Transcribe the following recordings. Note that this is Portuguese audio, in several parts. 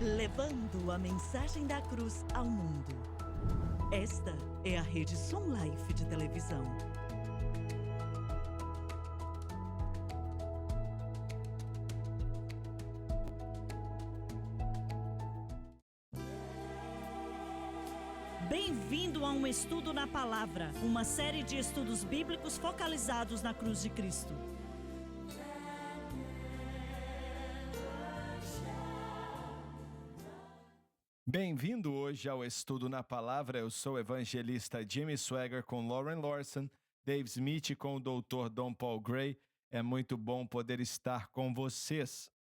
levando a mensagem da cruz ao mundo. Esta é a Rede Som Life de televisão. Bem-vindo a um estudo na palavra, uma série de estudos bíblicos focalizados na cruz de Cristo. Bem-vindo hoje ao Estudo na Palavra. Eu sou o evangelista Jimmy Swaggart com Lauren Lawson, Dave Smith com o Dr. Don Paul Gray. É muito bom poder estar com vocês.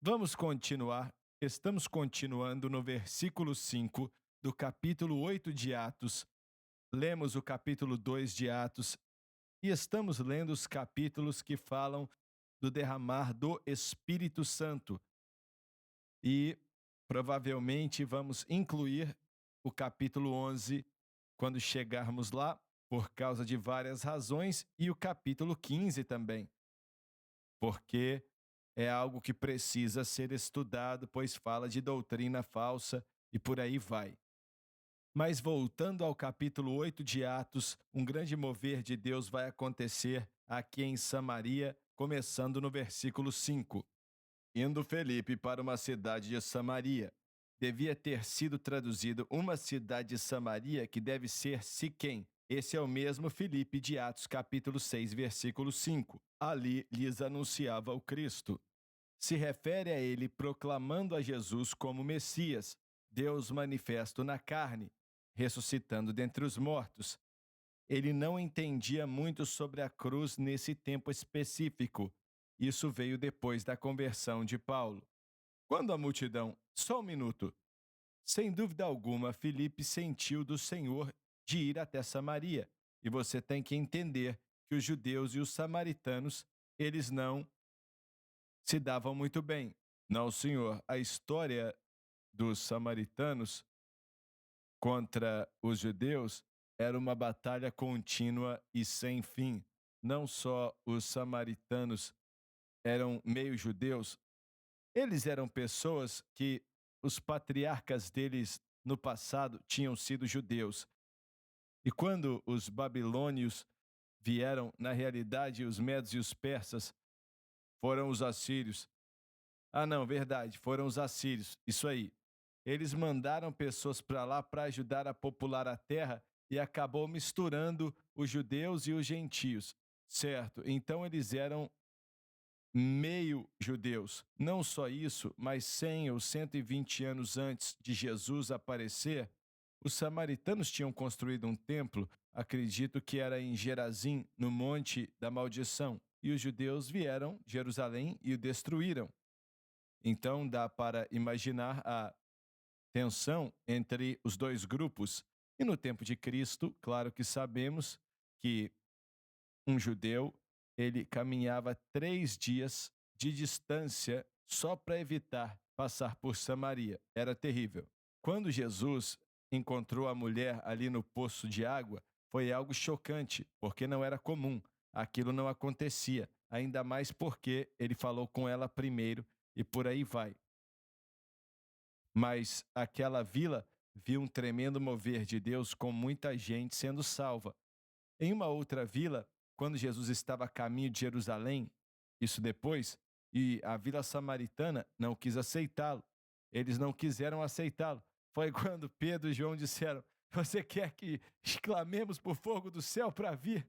Vamos continuar. Estamos continuando no versículo 5 do capítulo 8 de Atos. Lemos o capítulo 2 de Atos e estamos lendo os capítulos que falam do derramar do Espírito Santo. E provavelmente vamos incluir o capítulo 11 quando chegarmos lá, por causa de várias razões, e o capítulo 15 também, porque é algo que precisa ser estudado, pois fala de doutrina falsa e por aí vai. Mas voltando ao capítulo 8 de Atos, um grande mover de Deus vai acontecer aqui em Samaria, começando no versículo 5. Indo Felipe para uma cidade de Samaria. Devia ter sido traduzido uma cidade de Samaria, que deve ser Siquém. Esse é o mesmo Filipe de Atos capítulo 6, versículo 5. Ali lhes anunciava o Cristo. Se refere a ele proclamando a Jesus como Messias, Deus manifesto na carne, ressuscitando dentre os mortos. Ele não entendia muito sobre a cruz nesse tempo específico. Isso veio depois da conversão de Paulo. Quando a multidão... Só um minuto. Sem dúvida alguma, Filipe sentiu do Senhor de ir até Samaria. E você tem que entender que os judeus e os samaritanos, eles não se davam muito bem. Não, senhor. A história dos samaritanos contra os judeus era uma batalha contínua e sem fim. Não só os samaritanos eram meio judeus, eles eram pessoas que os patriarcas deles no passado tinham sido judeus. E quando os babilônios vieram, na realidade, os medos e os persas foram os assírios. Ah, não, verdade, foram os assírios, isso aí. Eles mandaram pessoas para lá para ajudar a popular a terra e acabou misturando os judeus e os gentios, certo? Então eles eram meio judeus. Não só isso, mas 100 ou 120 anos antes de Jesus aparecer, os samaritanos tinham construído um templo, acredito que era em Gerazim, no Monte da Maldição, e os judeus vieram a Jerusalém e o destruíram. Então dá para imaginar a tensão entre os dois grupos. E no tempo de Cristo, claro que sabemos que um judeu, ele caminhava 3 dias de distância só para evitar passar por Samaria. Era terrível. Quando Jesus encontrou a mulher ali no poço de água, foi algo chocante, porque não era comum. Aquilo não acontecia, ainda mais porque ele falou com ela primeiro e por aí vai. Mas aquela vila viu um tremendo mover de Deus com muita gente sendo salva. Em uma outra vila, quando Jesus estava a caminho de Jerusalém, isso depois, e a vila samaritana não quis aceitá-lo. Eles não quiseram aceitá-lo. Foi quando Pedro e João disseram: você quer que exclamemos por fogo do céu para vir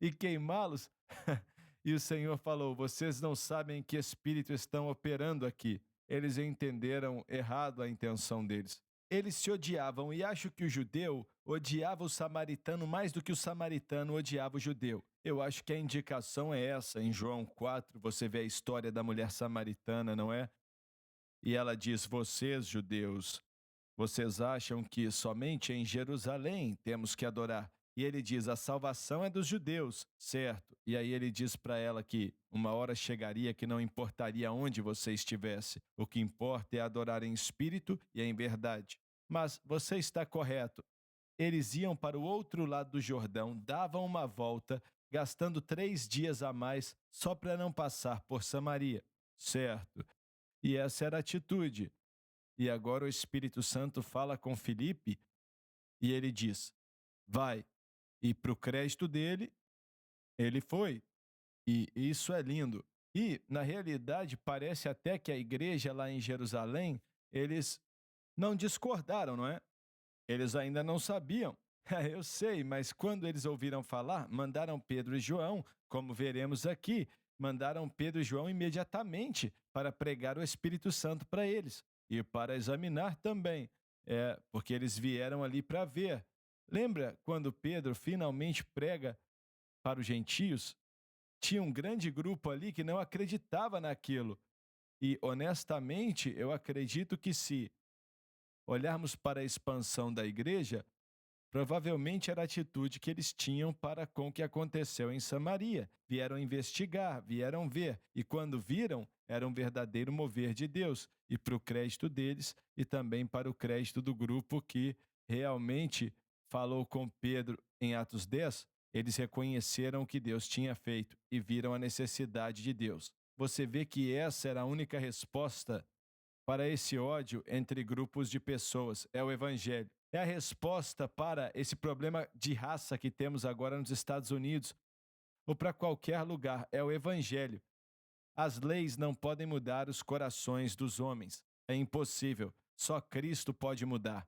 e queimá-los? E o Senhor falou: vocês não sabem que espírito estão operando aqui. Eles entenderam errado a intenção deles. Eles se odiavam e acho que o judeu odiava o samaritano mais do que o samaritano odiava o judeu. Eu acho que a indicação é essa. Em João 4, você vê a história da mulher samaritana, não é? E ela diz: vocês, judeus, vocês acham que somente em Jerusalém temos que adorar? E ele diz: a salvação é dos judeus, certo? E aí ele diz para ela que uma hora chegaria que não importaria onde você estivesse. O que importa é adorar em espírito e em verdade. Mas você está correto. Eles iam para o outro lado do Jordão, davam uma volta, gastando 3 dias a mais só para não passar por Samaria, certo? E essa era a atitude. E agora o Espírito Santo fala com Filipe e ele diz: vai. E para o crédito dele, ele foi. E isso é lindo. E, na realidade, parece até que a igreja lá em Jerusalém, eles não discordaram, não é? Eles ainda não sabiam. Eu sei, mas quando eles ouviram falar, mandaram Pedro e João, como veremos aqui, mandaram Pedro e João imediatamente para pregar o Espírito Santo para eles e para examinar também, porque eles vieram ali para ver. Lembra quando Pedro finalmente prega para os gentios? Tinha um grande grupo ali que não acreditava naquilo. E, honestamente, eu acredito que se olharmos para a expansão da igreja, provavelmente era a atitude que eles tinham para com o que aconteceu em Samaria. Vieram investigar, vieram ver, e quando viram, era um verdadeiro mover de Deus, e para o crédito deles, e também para o crédito do grupo que realmente falou com Pedro em Atos 10, eles reconheceram o que Deus tinha feito e viram a necessidade de Deus. Você vê que essa era a única resposta para esse ódio entre grupos de pessoas, é o Evangelho. É a resposta para esse problema de raça que temos agora nos Estados Unidos, ou para qualquer lugar, é o Evangelho. As leis não podem mudar os corações dos homens. É impossível. Só Cristo pode mudar.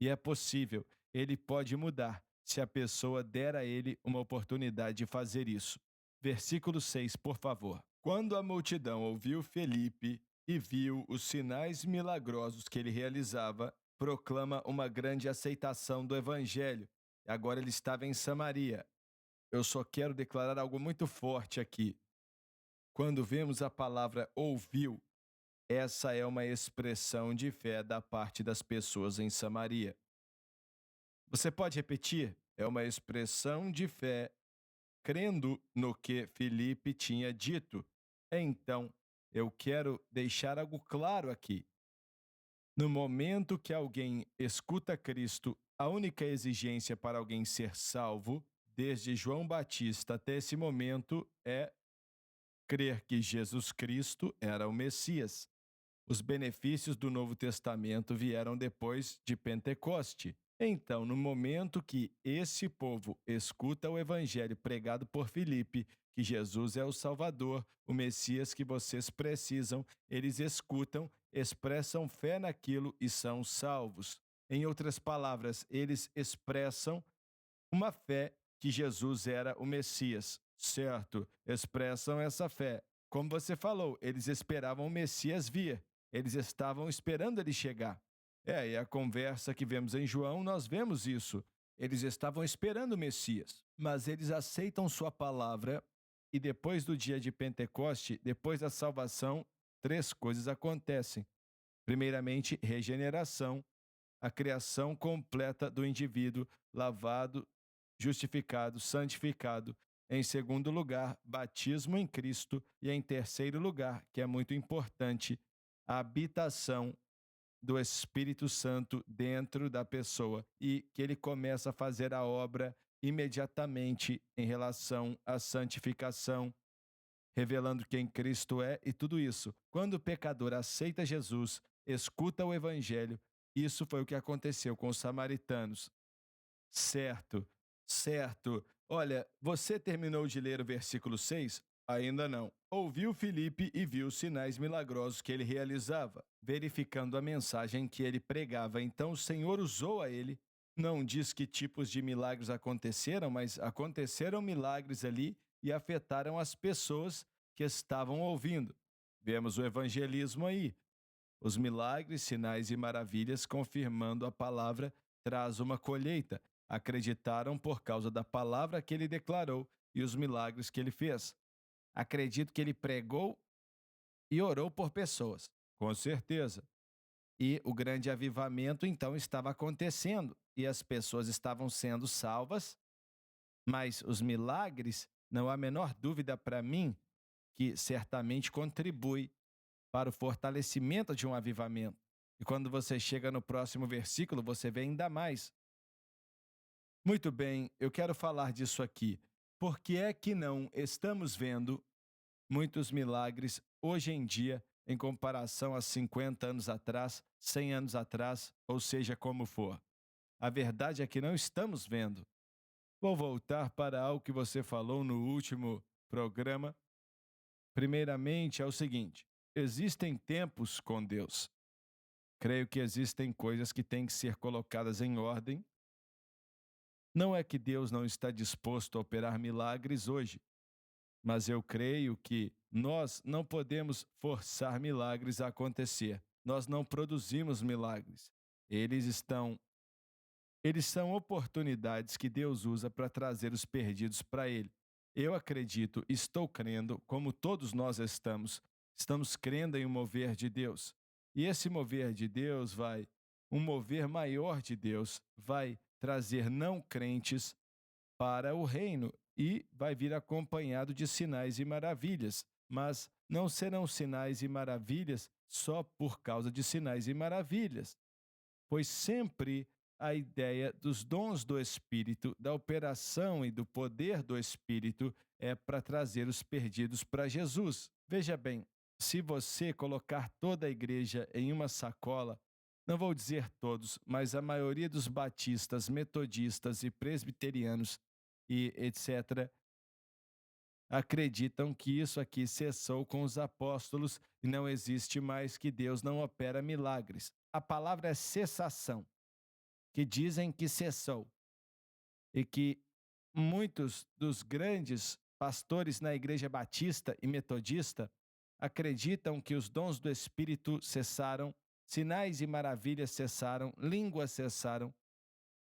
E é possível. Ele pode mudar se a pessoa der a ele uma oportunidade de fazer isso. Versículo 6, por favor. Quando a multidão ouviu Felipe e viu os sinais milagrosos que ele realizava, proclama uma grande aceitação do evangelho. Agora ele estava em Samaria. Eu só quero declarar algo muito forte aqui. Quando vemos a palavra ouviu, essa é uma expressão de fé da parte das pessoas em Samaria. Você pode repetir? É uma expressão de fé, crendo no que Filipe tinha dito. Então, eu quero deixar algo claro aqui. No momento que alguém escuta Cristo, a única exigência para alguém ser salvo, desde João Batista até esse momento, é crer que Jesus Cristo era o Messias. Os benefícios do Novo Testamento vieram depois de Pentecoste. Então, no momento que esse povo escuta o evangelho pregado por Filipe, que Jesus é o Salvador, o Messias que vocês precisam, eles escutam, expressam fé naquilo e são salvos. Em outras palavras, eles expressam uma fé que Jesus era o Messias, certo? Expressam essa fé. Como você falou, eles esperavam o Messias vir. Eles estavam esperando ele chegar. E a conversa que vemos em João, nós vemos isso. Eles estavam esperando o Messias, mas eles aceitam sua palavra e depois do dia de Pentecoste, depois da salvação, três coisas acontecem. Primeiramente, regeneração, a criação completa do indivíduo, lavado, justificado, santificado. Em segundo lugar, batismo em Cristo. E em terceiro lugar, que é muito importante, a habitação do Espírito Santo dentro da pessoa e que ele começa a fazer a obra imediatamente em relação à santificação, revelando quem Cristo é e tudo isso. Quando o pecador aceita Jesus, escuta o evangelho, isso foi o que aconteceu com os samaritanos. Certo, certo. Olha, você terminou de ler o versículo 6? Ainda não. Ouviu Filipe e viu os sinais milagrosos que ele realizava, verificando a mensagem que ele pregava. Então o Senhor usou a ele. Não diz que tipos de milagres aconteceram, mas aconteceram milagres ali e afetaram as pessoas que estavam ouvindo. Vemos o evangelismo aí. Os milagres, sinais e maravilhas confirmando a palavra traz uma colheita. Acreditaram por causa da palavra que ele declarou e os milagres que ele fez. Acredito que ele pregou e orou por pessoas, com certeza. E o grande avivamento então estava acontecendo e as pessoas estavam sendo salvas, mas os milagres, não há a menor dúvida para mim que certamente contribui para o fortalecimento de um avivamento. E quando você chega no próximo versículo, você vê ainda mais. Muito bem, eu quero falar disso aqui. Por que é que não estamos vendo muitos milagres hoje em dia em comparação a 50 anos atrás, 100 anos atrás, ou seja como for. A verdade é que não estamos vendo. Vou voltar para algo que você falou no último programa. Primeiramente, é o seguinte: existem tempos com Deus. Creio que existem coisas que têm que ser colocadas em ordem. Não é que Deus não está disposto a operar milagres hoje, mas eu creio que nós não podemos forçar milagres a acontecer. Nós não produzimos milagres. Eles estão Eles são oportunidades que Deus usa para trazer os perdidos para Ele. Eu acredito, estou crendo, como todos nós estamos crendo em um mover de Deus. E esse mover de Deus um mover maior de Deus, vai trazer não crentes para o reino e vai vir acompanhado de sinais e maravilhas. Mas não serão sinais e maravilhas só por causa de sinais e maravilhas, pois sempre a ideia dos dons do Espírito, da operação e do poder do Espírito é para trazer os perdidos para Jesus. Veja bem, se você colocar toda a igreja em uma sacola, não vou dizer todos, mas a maioria dos batistas, metodistas e presbiterianos e etc., acreditam que isso aqui cessou com os apóstolos e não existe mais, que Deus não opera milagres. A palavra é cessação, que dizem que cessou, e que muitos dos grandes pastores na igreja batista e metodista acreditam que os dons do Espírito cessaram, sinais e maravilhas cessaram, línguas cessaram.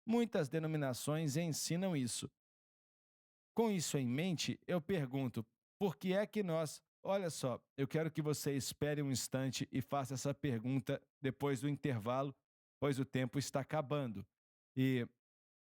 Muitas denominações ensinam isso. Com isso em mente, eu pergunto, por que é que nós... Olha só, eu quero que você espere um instante e faça essa pergunta depois do intervalo, pois o tempo está acabando. E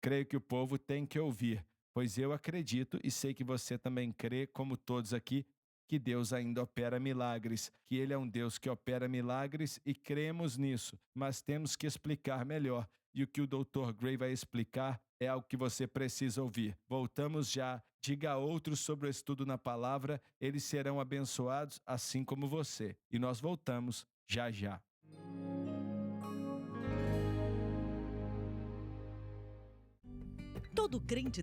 creio que o povo tem que ouvir, pois eu acredito e sei que você também crê, como todos aqui, que Deus ainda opera milagres, que Ele é um Deus que opera milagres e cremos nisso, mas temos que explicar melhor. E o que o Dr. Gray vai explicar é algo que você precisa ouvir. Voltamos já. Diga a outros sobre o estudo na palavra, eles serão abençoados assim como você. E nós voltamos já já. Todo crente